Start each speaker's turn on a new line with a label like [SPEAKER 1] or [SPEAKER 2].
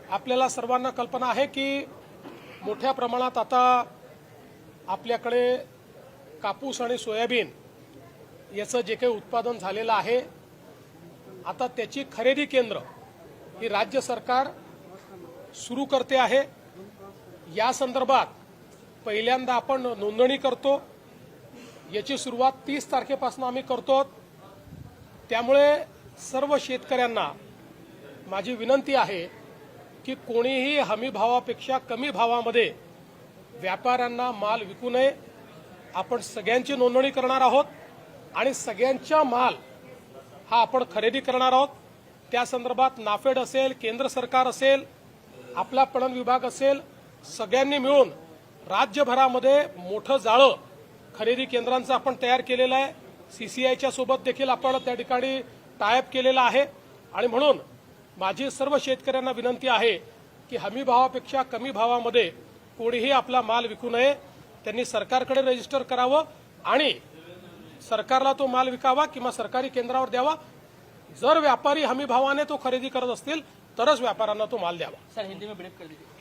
[SPEAKER 1] आपल्याला सर्वांना कल्पना आहे की मोठ्या प्रमाणात आता आपल्याकडे कापूस आणि सोयाबीन याचं जे काही उत्पादन झालेलं आहे, आता त्याची खरेदी केंद्र ही राज्य सरकार सुरू करते आहे। या संदर्भात पहिल्यांदा आपण नोंदणी करतो। याची सुरुवात 30 तारखेपासून आम्ही करतो। त्यामुळे सर्व शेतकऱ्यांना माझी विनंती आहे की कोणीही हमी भावापेक्षा कमी भावामध्ये व्यापाऱ्यांना माल विकू नये। आपण सगळ्यांची नोंदणी करणार आहोत आणि सगळ्यांचा माल हा आपण खरेदी करणार आहोत। त्या संदर्भात नाफेड असेल, केंद्र सरकार असेल, आपला पणन विभाग असेल, सगळ्यांनी मिळून राज्यभरामध्ये मोठं जाळं खरेदी केंद्रांचं आपण तयार केलेलं आहे। सीसीआयच्या सोबत देखील आपण त्या ठिकाणी टायअप केलेला आहे आणि म्हणून माझी सर्व शेतकऱ्यांना विनंती आहे की हमी भावापेक्षा कमी भावामध्ये कोणीही आपला माल विकू नये। त्यांनी सरकारकडे रजिस्टर करावं आणि सरकारला तो माल विकावा किंवा सरकारी केंद्रावर द्यावा। जर व्यापारी हमी भावाने तो खरेदी करत असतील तरच व्यापाऱ्यांना तो माल द्यावा।
[SPEAKER 2] सर हिंदी में ब्रीफ कर दीजिए।